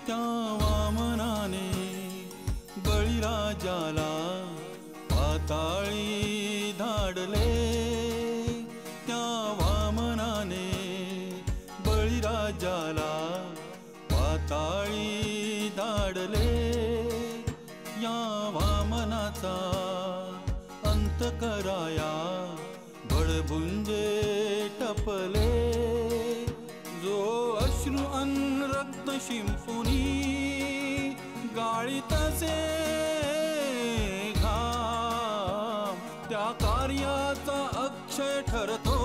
त्या वामनाने बळीराजाला पाताळी धाडले, त्या वामनाने बळीराजाला पाताळी धाडले। या वामनाचा अंत कराया बळभुंजे टपले, जो अश्रू अन रक्त शिंपुनी गाळीतसे घाम, त्या कार्याचा अक्षय ठरतो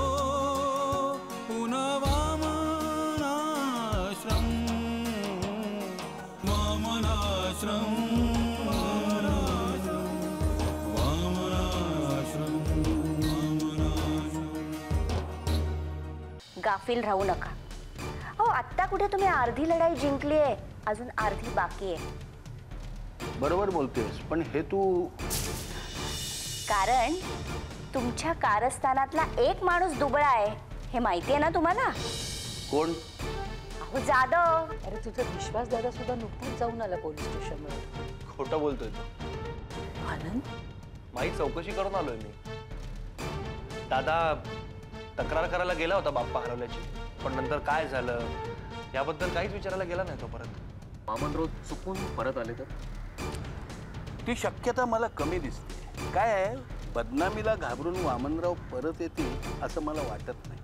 पुन्हा वामनाश्रम, वामनाश्रम, वामनाश्रम, वामनाश्रम। गाफील राहू नका। हो, आत्ता कुठे तुम्ही अर्धी लढाई जिंकली आहे, अजून अर्धी बाकी आहे। बरोबर बोलतेस, पण हे तू कारण तुमच्या कारस्थानातला एक माणूस दुबळा आहे हे माहिती आहे ना तुम्हाला? कोण? अहो जाधव। अरे तुझा विश्वास दादा सुद्धा नुकताच जाऊन आला पोलीस स्टेशनवर। खोटं बोलतोय तू। आनंद, माई चौकशी करून आलोय मी। दादा तक्रार करायला गेला होता बाप्पा हरवल्याची, पण नंतर काय झालं याबद्दल काहीच विचारायला गेला नाही तो परत। वामनराव चुकून परत आले तर? ती शक्यता मला कमी दिसते। काय आहे, बदनामीला घाबरून वामनराव परत येतील असं मला वाटत नाही,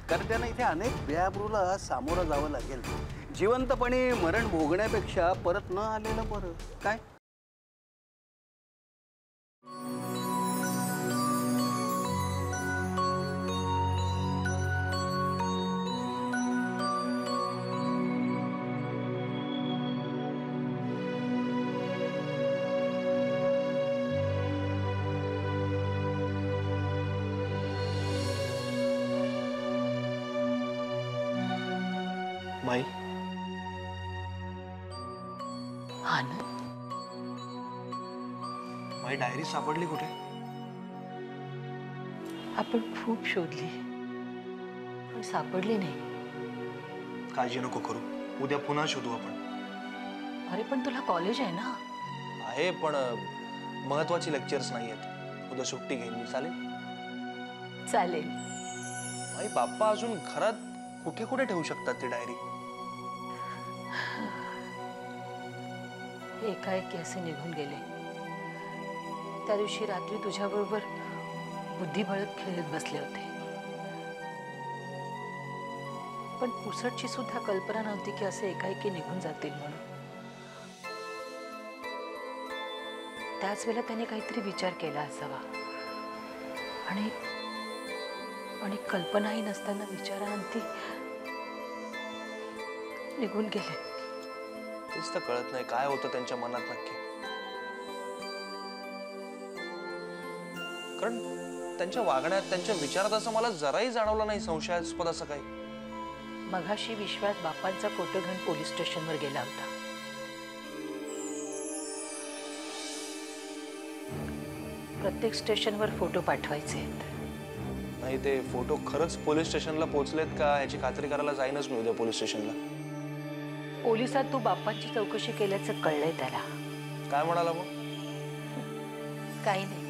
कारण त्यांना इथे अनेक बेआबरूला सामोरं जावं लागेल। जिवंतपणे मरण भोगण्यापेक्षा परत न आलेलं बरं काय? माई, आनंद, माई डायरी सापडली कुठे? आपण खूप शोधली पण सापडली नाही। काळजी नको करू, उद्या पुन्हा शोधू आपण। अरे पण तुला कॉलेज आहे ना? आहे, पण महत्वाची लेक्चर्स नाही आहेत, उद्या सुट्टी घेईन मी। चालेल? चालेल। माई, बाप्पा अजून घरात कुठे कुठे ठेवू शकतात ती डायरी? एकाएकी असे निघून गेले। त्या दिवशी रात्री तुझ्याबरोबर बुद्धिबळत खेळत बसले होते, पण पुसटची सुद्धा कल्पना नव्हती की असे एकाएकी निघून जातील म्हणून। त्याच वेळेला त्याने काहीतरी विचार केला असावा आणि कल्पनाही नसताना विचारांती निघून गेले। तेच तर कळत नाही काय होतं त्यांच्या मनात नक्की, कारण त्यांच्या वागण्यात त्यांच्या विचारात असं मला जराही जाणवलं नाही संशयास्पद असं काही। मघाशी विश्वास बाप्पांचा फोटो घेऊन पोलीस स्टेशनवर गेला होता। प्रत्येक स्टेशनवर फोटो पाठवायचे आहेत। नाही, ते फोटो खरंच पोलीस स्टेशनला पोहोचलेत का याची खात्री करायला जाईनच मी उद्या पोलीस स्टेशनला। पोलिसात तू बाप्पांची चौकशी केल्याचं कळलंय त्याला। काय म्हणाला मग? काही नाही,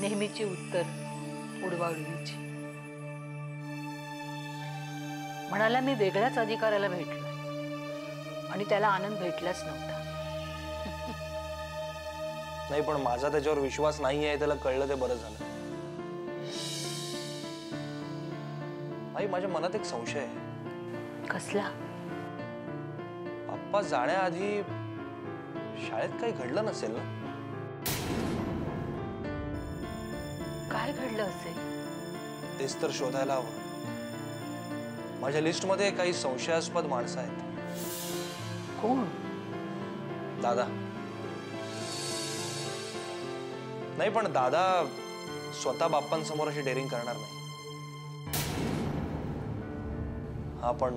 नेहमीची उत्तर उडवाउडवीची। म्हणाला मी वेगळ्याच अधिकाऱ्याला भेटलो आणि त्याला आनंद भेटलाच नव्हता। नाही, पण माझा त्याच्यावर विश्वास नाही आहे, त्याला कळलं ते बरं झालं। आई, माझ्या मनात एक संशय आहे। कसला? बाप्पा जाण्याआधी शाळेत काही घडलं नसेल ना? काय घडलं असेल? तेच तर शोधायला हवं। माझ्या लिस्टमध्ये काही संशयास्पद माणसं आहेत। कोण? दादा। नाही, पण दादा स्वतः बाप्पांसमोर अशी डेअरिंग करणार नाही। हा, पण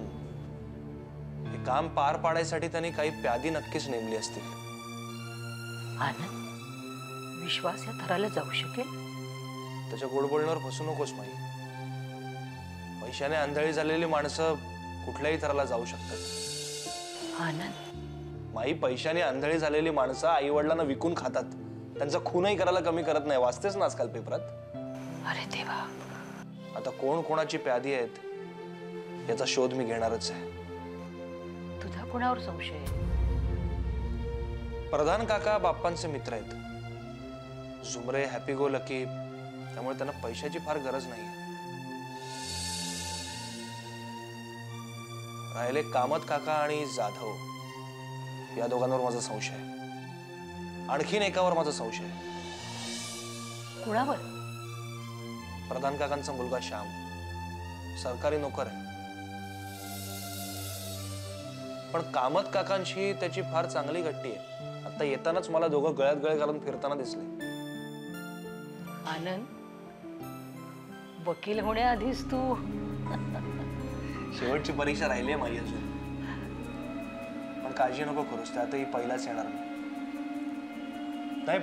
हे काम पार पाडायसाठी त्यांनी काही प्यादी नक्कीच नेमली असतील। आनंद, विश्वास या थराला जाऊ शकेल? त्याच्या गोडबोलण्यावर फसू नकोस माई। पैशाने आंधळी झालेली माणसं कुठल्याही थराला जाऊ शकतात। आनंद, माई पैशाने आंधळी झालेली माणसं आई वडिलांना विकून खातात. त्यांचा खूनही करायला कमी करत नाही. वाचतेच ना आजकाल पेपरात. अरे देवा, आता कोण कोणाची प्यादी आहेत याचा शोध मी घेणारच आहे. तुझा कोणावर संशय आहे? प्रधान काका बाप्पांचे मित्र आहेत. झुमरे हॅपी गो लकी, त्यामुळे त्यांना पैशाची फार गरज नाही. राहिले कामत काका आणि जाधव, या दोघांवर माझा संशय आहे. आणखीन एकावर माझा संशय आहे. कुणावर? प्रधान काकांचा मुलगा श्याम सरकारी नोकर आहे, पण कामत काकांशी त्याची फार चांगली गट्टी आहे. आता येतानाच मला दोघं गळ्यात गळे घालून फिरताना दिसले. आनंद, वकील होण्याआधीच तू शेवटची परीक्षा राहिली आहे माझी अजून. पण काळजी नको करूस, त्यातही पहिलाच येणार नाही.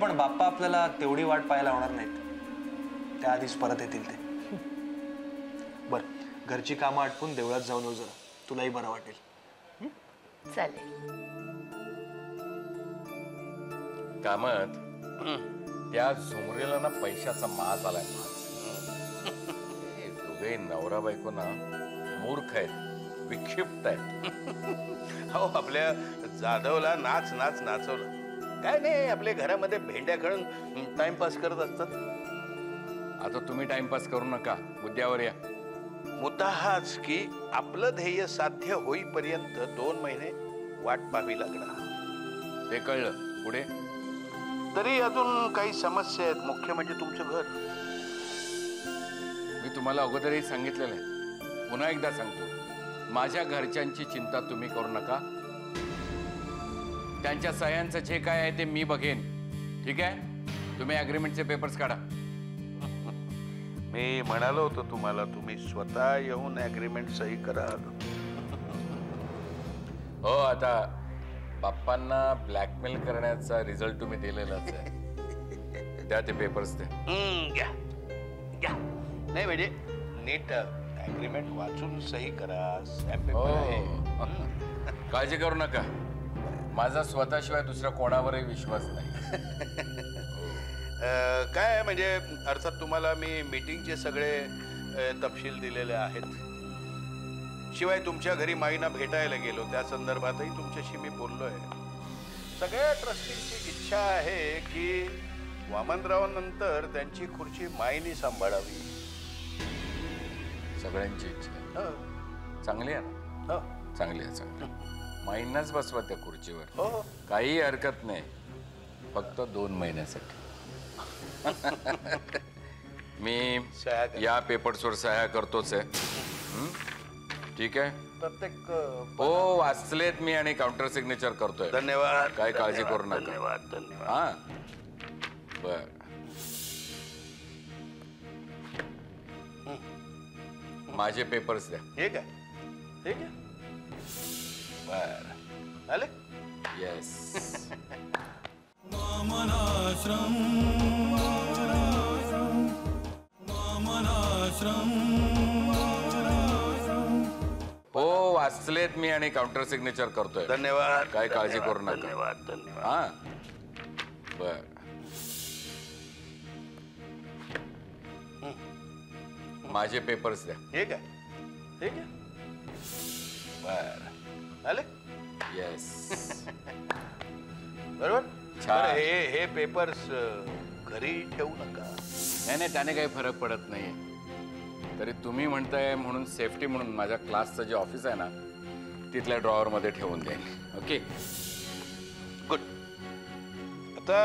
पण बाप्पा आपल्याला तेवढी वाट पाहायला होणार नाहीत. त्याआधीच परत येतील ते. बर, घरची कामं आटपून देवळात जाऊन येऊ जरा, तुलाही बरं वाटेल. चालेल. कामत, त्या झुमरेला ना पैशाचा माज आलाय. माज. हे दोघे नवरा बायको ना मूर्ख आहेत, विक्षिप्त आहेत. हो, आपल्या जाधवला नाच नाच नाचवलं. काय नाही, आपल्या घरामध्ये भेंड्या खेळून टाइमपास करत असतात. आता तुम्ही टाइमपास करू नका, मुद्द्यावर या. मुद्दा हाच की आपलं ध्येय साध्य होईपर्यंत 2 महिने वाट पाहावी लागणार. ते कळलं. पुढे? तरी अजून काही समस्या आहेत. मुख्य म्हणजे तुमचं घर. मी तुम्हाला अगोदरही सांगितलेलं आहे, पुन्हा एकदा सांगतो, माझ्या घरच्यांची चिंता तुम्ही करू नका. त्यांच्या सह्यांचं जे काय आहे ते मी बघेन. ठीक आहे? तुम्ही अग्रीमेंटचे पेपर्स काढा. मी म्हणालो होतो तुम्हाला, तुम्ही स्वतः येऊन अग्रीमेंट सही करा. हो, आता बाप्पांना ब्लॅकमेल करण्याचा रिझल्ट तुम्ही दिलेलाच आहे. द्या ते पेपर्स ते. घ्या घ्या. नाही म्हणजे नीट अग्रीमेंट वाचून सही करा. स्टॅम्प पेपर आहे. काळजी करू नका, माझा स्वतःशिवाय दुसऱ्या कोणावरही विश्वास नाही. काय आहे म्हणजे अर्थात तुम्हाला मी मीटिंगचे सगळे तपशील दिलेले आहेत. शिवाय तुमच्या घरी माईना भेटायला गेलो त्या संदर्भातही तुमच्याशी मी बोललोय. सगळ्या ट्रस्टींची इच्छा आहे की वामनरावांनंतर त्यांची खुर्ची माईनी सांभाळावी. सगळ्यांची इच्छा हो. चांगली आहे ना? हो. चांगली आहे, चांगली. माईंनाच बसवा त्या खुर्चीवर. हो. काही हरकत नाही, फक्त 2 महिन्यासाठी. मी या पेपर्सवर सह्या करतोच आहे. ठीक आहे? प्रत्येक हो, वाचलेत मी आणि काउंटर सिग्नेचर करतोय. धन्यवाद. काय काळजी करू नका. धन्यवाद. धन्यवाद. हा, बर. माझे पेपर्स द्या. ठीक आहे. ठीक आहे. बर, आले. येस. वामनाश्रम वामनाश्रम. हो, वाचलेत मी आणि काउंटर सिग्नेचर करतोय. धन्यवाद. काय काळजी करू नका. धन्यवाद. धन्यवाद. हा, बर. माझे पेपर्स द्या. ठीक आहे. ठीक आहे. बर, आले. येस. बरोबर. छान. बरं, हे पेपर्स घरी ठेवू नका. नाही, त्याने काही फरक पडत नाही. तरी तुम्ही म्हणताय म्हणून सेफ्टी म्हणून माझ्या क्लासचं जे ऑफिस आहे ना, तिथल्या ड्रॉवरमध्ये ठेवून देईन. ओके? गुड. आता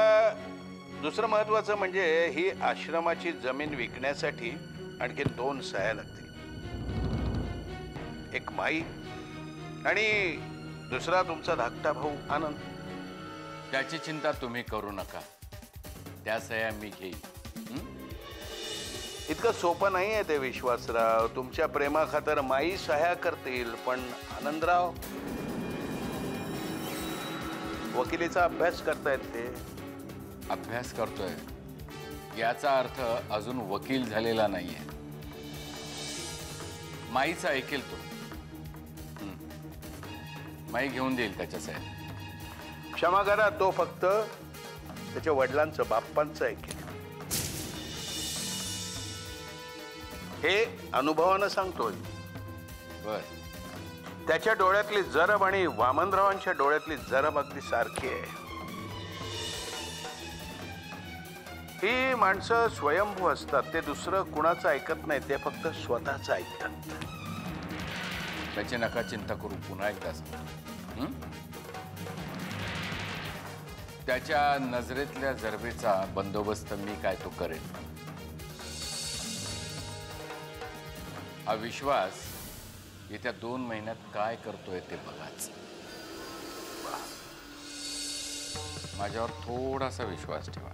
दुसरं महत्वाचं म्हणजे ही आश्रमाची जमीन विकण्यासाठी आणखी 2 सह्या लागतील. एक माई आणि दुसरा तुमचा धाकटा भाऊ आनंद. त्याची चिंता तुम्ही करू नका, त्या सह्या मी घेईन. इतकं सोपं नाही आहे ते विश्वासराव. तुमच्या प्रेमाखातर माई सह्या करतील, पण आनंदराव वकिलीचा अभ्यास करतायत. ते अभ्यास करतोय याचा अर्थ अजून वकील झालेला नाहीये. माईचा ऐकेल तो. माई घेऊन देईल त्याच्यासाठी. क्षमा करा, तो फक्त त्याच्या वडिलांचं बाप्पांचं ऐकेल. हे अनुभवानं सांगतोय. बर. त्याच्या डोळ्यातली जरब आणि वामनरावांच्या डोळ्यातली जरब अगदी सारखी आहे. ही माणसं स्वयंभू असतात. ते दुसरं कुणाचं ऐकत नाही, ते फक्त स्वतःच ऐकतात. त्याची नका चिंता करू. पुन्हा एकदा सांग. त्याच्या नजरेतल्या जरबेचा बंदोबस्त मी काय तो करेन. हा विश्वास येत्या 2 महिन्यात काय करतोय ते बघाच. माझ्यावर थोडासा विश्वास ठेवा.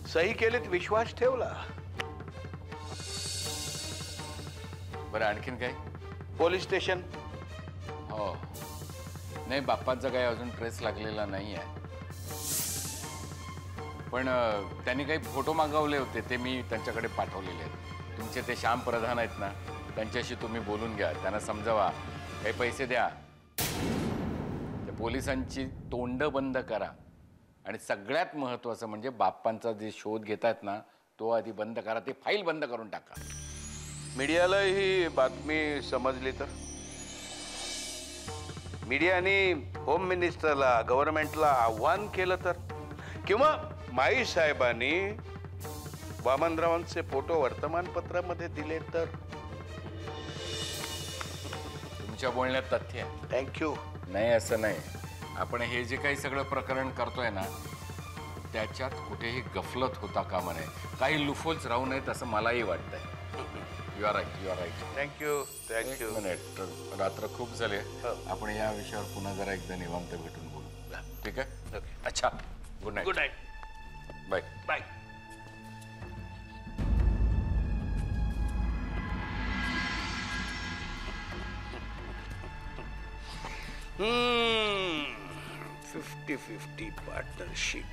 सही केलीत, विश्वास ठेवला. बरं, आणखीन काय? Police station. हो, नाही, बाप्पांचा काही अजून ट्रेस लागलेला नाही आहे. पण त्यांनी काही फोटो मागवले होते, ते मी त्यांच्याकडे पाठवलेले आहेत. तुमचे ते श्याम प्रधान आहेत ना, त्यांच्याशी तुम्ही बोलून घ्या. त्यांना समजावा, काही पैसे द्या, त्या पोलिसांची तोंड बंद करा. आणि सगळ्यात महत्त्वाचं म्हणजे बाप्पांचा जे शोध घेतात ना, तो आधी बंद करा. ते फाईल बंद करून टाका. मीडियाला ही बातमी समजली तर? मीडियाने होम मिनिस्टरला, गव्हर्नमेंटला आव्हान केलं तर? किंवा माई साहेबांनी वामनरावांचे फोटो वर्तमानपत्रामध्ये दिले तर? तुमच्या बोलण्यात तथ्य आहे. थँक्यू. नाही, असं नाही. आपण हे जे काही सगळं प्रकरण करतोय ना, त्याच्यात कुठेही गफलत होता कामा नये. काही लुफोल्स राहू नयेत असं मलाही वाटतंय. You are right, you are right. Thank you. Thank you. Minute, रात्र खूप झाले. आपण या विषयावर पुन्हा जरा एकदा निवांत भेटून बोलू. ठीक आहे? अच्छा, good night. Good night. Bye bye. Hmm. 50-50 partnership.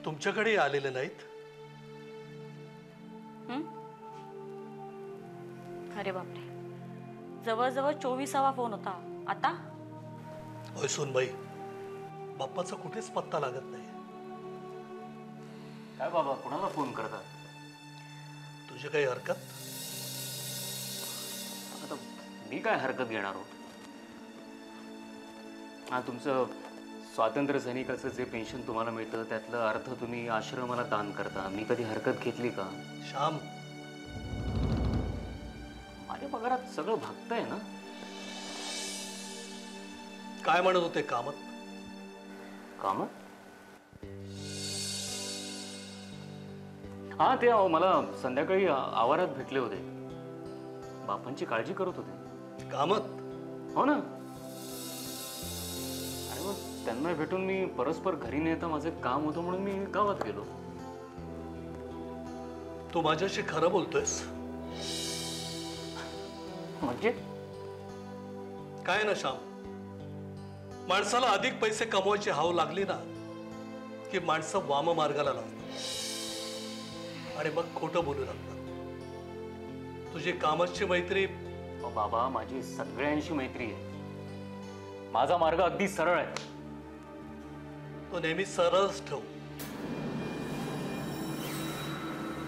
तुमच्याकडे आलेले नाहीत? अरे बापरे, जवळजवळ 24वा फोन होता. आता होय सुनबाई, बाप्पाचा कुठेच पत्ता लागत नाही. काय बाबा, कुणाला फोन करतात? तुझी काही हरकत? आता मी काय हरकत घेणार हो? हा, तुमचं स्वातंत्र्य सैनिकाचं जे पेन्शन तुम्हाला मिळतं त्यातलं अर्थ तुम्ही आश्रमाला दान करता. मी कधी हरकत घेतली का? श्याम, माझ्या पगारात सगळं भागतंय ना. काय म्हणत होते कामत? कामत? हा, ते मला संध्याकाळी आवारात भेटले होते. बापांची काळजी करत होते. कामत? हो ना. आणि मग त्यांना भेटून मी परस्पर घरी नेता माझं काम होतं म्हणून मी गावात गेलो. तू माझ्याशी खरं बोलतोयस? म्हणजे काय ना श्याम, माणसाला अधिक पैसे कमवायची हाव लागली ना की माणसं वाम मार्गाला लागतात आणि मग खोटं बोलू लागतात. तुझी कामाची मैत्री? बाबा, माझी सगळ्यांशी मैत्री आहे. माझा मार्ग अगदी सरळ आहे. तो नेहमी सरळच ठेव.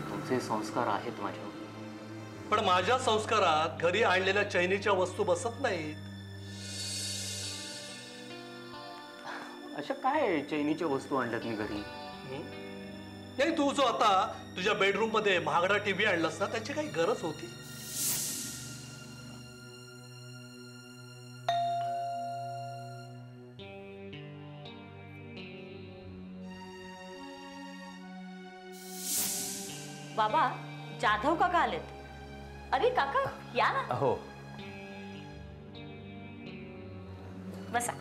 तुमचे संस्कार आहेत माझ्यावर. पण माझ्या संस्कारात घरी आणलेल्या चैनीच्या वस्तू बसत नाहीत. अशा काय चैनीच्या वस्तू आणल्यात मी घरी? नाही, तू जो आता तुझ्या बेडरूम मध्ये महागडा टीव्ही आणलास ना, त्याची काही गरज होती? बाबा, जाधव काका आलेत. अरे काका, या ना. हो. बसा.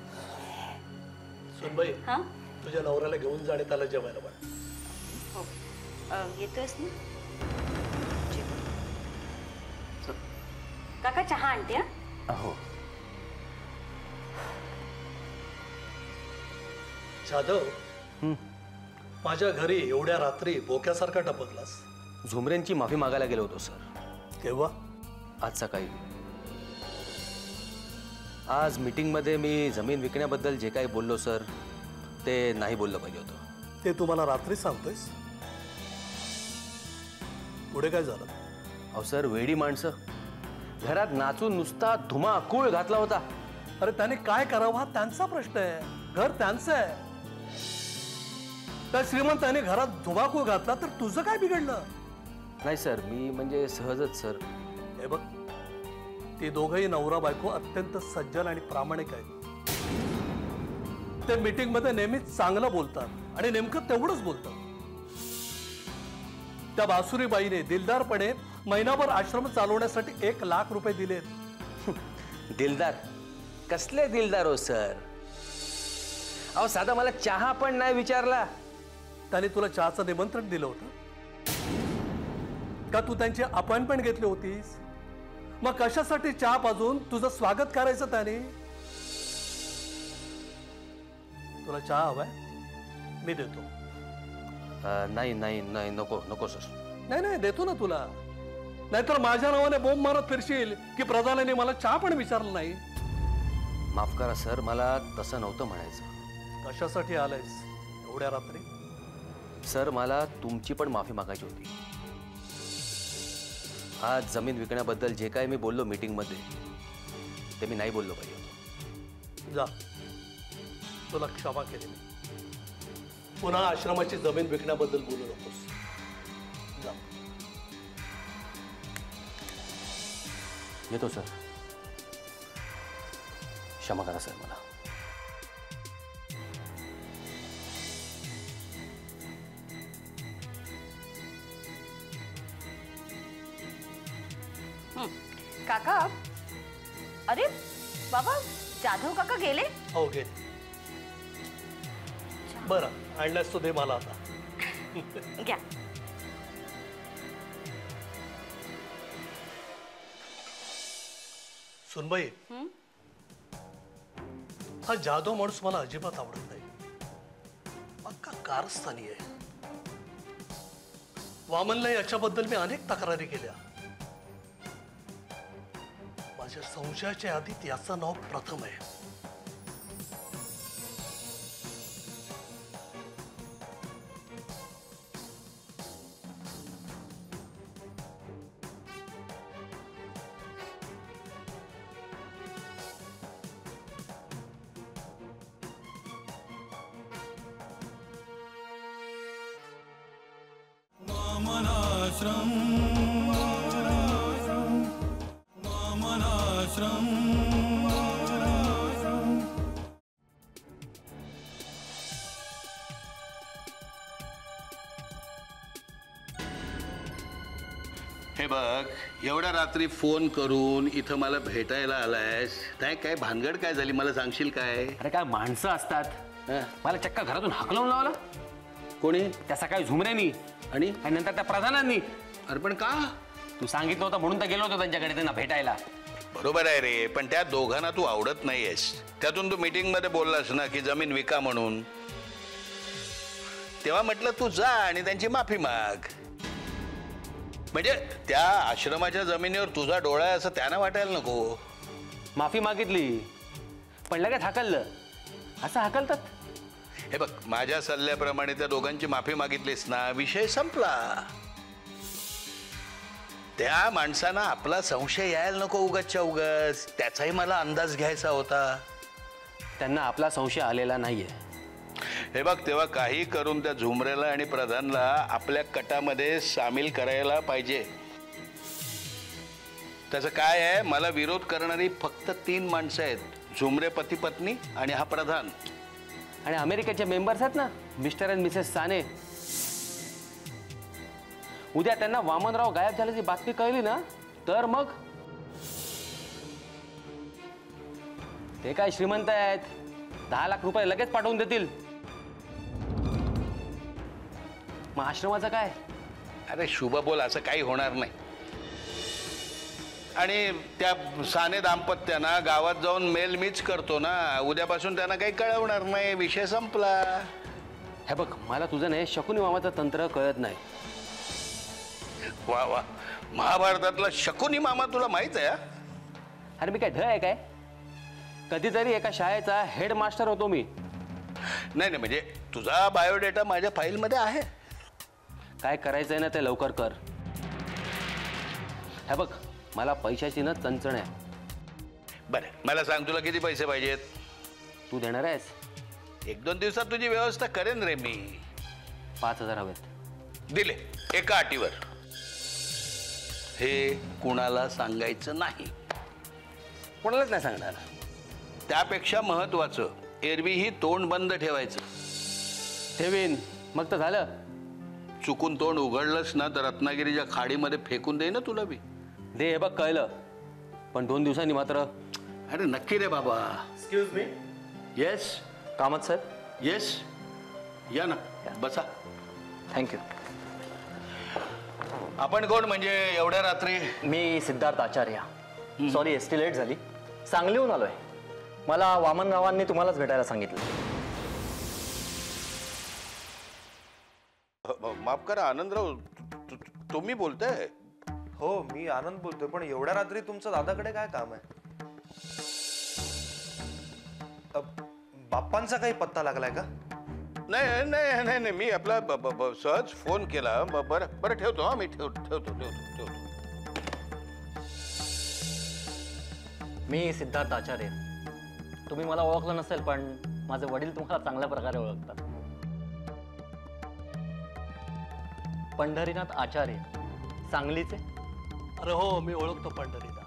सुनबाई, हा, तुझ्या नवऱ्याला घेऊन जाणे त्याला जेवायला वाट. हो, येतोयस ना? काका, चहा आणते. हो. जाधव, माझ्या घरी एवढ्या रात्री बोक्यासारखा टपकलास. झुमरेंची माफी मागायला गेलो होतो सर. केव्हा? आज सकाळी. आज मीटिंगमध्ये मी जमीन विकण्याबद्दल जे काही बोललो सर, ते नाही बोललं पाहिजे होतं. ते तुम्हाला रात्री सांगतोयस? पुढे काय झालं? अहो सर, वेडी माणसं घरात नाचून नुसता धुमाकूळ घातला होता. अरे त्याने काय करावं हा त्यांचा प्रश्न आहे. घर त्यांचं आहे. त्या श्रीमंताने घरात धुमाकूळ घातला तर तुझं काय बिघडलं? नाही सर, मी म्हणजे सहजच सर. हे बघ, ते दोघंही नवरा बायको अत्यंत सज्जन आणि प्रामाणिक आहेत. ते मीटिंग मध्ये नेहमीच चांगलं बोलतात आणि नेमकं तेवढंच बोलतात. त्या बासुरीबाईने दिलदारपणे महिनाभर आश्रम चालवण्यासाठी 1 लाख रुपये दिलेत. दिलदार? कसले दिलदार हो सर? अहो साधा मला चहा पण नाही विचारला. त्याने तुला चहाचं निमंत्रण दिलं होतं का? तू त्यांची अपॉइंटमेंट घेतली होतीस? मग कशासाठी चहा पाजून तुझं स्वागत करायचं त्याने? तुला चहा हवाय? मी देतो. नाही नाही नाही, नको नको सर. नाही नाही, देतो ना तुला. नाहीतर माझ्या नावाने बोंब मारत फिरशील की प्रधानाने मला चहा पण विचारलं नाही. माफ करा सर, मला तसं नव्हतं म्हणायचं. कशासाठी आलायस एवढ्या रात्री? सर, मला तुमची पण माफी मागायची होती. आज जमीन विकण्याबद्दल जे काय मी बोललो मीटिंगमध्ये, ते मी नाही बोललो पाहिजे होतं. जा, तुला क्षमा केली मी. पुन्हा आश्रमाची जमीन विकण्याबद्दल बोलू नकोस. जा. येतो सर. क्षमा करा सर मला. काका, अरे बाबा, जाधव काका गेले? हो गेले. बरं, आणल्यास तो दे मला आता. घ्या. सुनबाई, हा जाधव माणूस मला अजिबात आवडत नाही. पक्का कारस्थानी आहे. वामनला याच्याबद्दल मी अनेक तक्रारी केल्या. माझ्या संशयाच्या यादीत याचं नाव प्रथम आहे. वामनाश्रम वामनाश्रम. हे बघ, एवढ्या रात्री फोन करून इथं मला भेटायला आलायस. काय भानगड काय झाली मला सांगशील काय? अरे काय माणसं असतात. मला चक्का घरातून हाकलवून लावला. कोणी? त्या सकाळी झुमरेनी आणि नंतर त्या प्रधानांनी. अरे पण का? तू सांगितलं होतं म्हणून तर गेलो होतो त्यांच्याकडे त्यांना भेटायला. बरोबर आहे रे, पण त्या दोघांना तू आवडत नाहीयेस. त्यातून तू मीटिंग मध्ये बोललास ना की जमीन विका म्हणून. तेव्हा म्हटलं तू जा आणि त्यांची माफी माग. म्हणजे त्या आश्रमाच्या जमिनीवर तुझा डोळा आहे असं त्यांना वाटायला नको. माफी मागितली पण लगेच हाकललं. असं हाकलतात? हे बघ, माझ्या सल्ल्याप्रमाणे त्या दोघांची माफी मागितलीस ना, विषय संपला. त्या माणसांना आपला संशय यायला नको उगाचच्या उगाच. त्याचाही मला अंदाज घ्यायचा होता. त्यांना आपला संशय आलेला नाहीये. हे बघ, तेव्हा काही करून त्या झुमरेला आणि प्रधानला आपल्या कटामध्ये सामील करायला पाहिजे. त्याचं काय आहे, मला विरोध करणारी फक्त 3 माणसं आहेत. झुमरे पती पत्नी आणि हा प्रधान. आणि अमेरिकेचे मेंबर्स आहेत ना, मिस्टर अँड मिसेस साने. उद्या त्यांना वामनराव गायब झाल्याची बातमी कळली ना, तर मग ते काय श्रीमंत आहेत, 10 लाख रुपये लगेच पाठवून देतील. मग आश्रमाचं काय? अरे शुभ बोल, असं काही होणार नाही. आणि त्या साने दाम्पत्यांना गावात जाऊन मेल मीच करतो ना, उद्यापासून त्यांना काही कळवणार नाही, विषय संपला. हे बघ, मला तुझं नाही शकुनी मामाचं तंत्र कळत नाही. वा वा, महाभारतातला शकुनी मामा तुला माहित आहे? अरे मी काय ढ आहे काय? कधीतरी एका शाळेचा हेडमास्टर होतो मी. नाही नाही, म्हणजे तुझा बायोडेटा माझ्या फाईलमध्ये आहे. काय करायचंय ना ते लवकर कर. हे बघ, मला पैशाची ना चणचण आहे. बरं, मला सांग तुला किती पैसे पाहिजेत? तू देणार आहेस? 1-2 दिवसात तुझी व्यवस्था करेन रे मी. 5,000 हवेत. दिले, एका अटीवर. हे कुणाला सांगायचं नाही. कोणालाच नाही सांगणार. त्यापेक्षा महत्वाचं, एरवीही तोंड बंद ठेवायचं. ठेवीन, मग तर झालं. चुकून तोंड उघडलंस ना तर रत्नागिरीच्या खाडीमध्ये फेकून देईन ना तुला बी. दे, हे बघ कळलं, पण 2 दिवसांनी मात्र. अरे नक्की रे बाबा. Excuse me. येस. कामत साहेब. येस, या ना, बसा. थँक्यू. आपण कोण म्हणजे एवढ्या रात्री? मी सिद्धार्थ आचार्य. सॉरी, एसटी लेट झाली. सांगलीहून आलोय. मला वामनरावांनी तुम्हालाच भेटायला सांगितलं. माफ करा आनंदराव, तुम्ही बोलताय? हो, मी आनंद बोलतोय, पण एवढ्या रात्री तुमचं दादाकडे काय काम आहे? बाप्पांचा काही पत्ता लागलाय का? नाही नाही नाही नाही, मी आपला सहज फोन केला. बरं बरं, ठेवतो. हा, मी ठेवतो. मी सिद्धार्थ आचार्य. तुम्ही मला ओळखलं नसेल, पण माझे वडील तुम्हाला चांगल्या प्रकारे ओळखतात. पंढरीनाथ आचार्य, सांगलीचे. अरे हो, मी ओळखतो पंढरीला.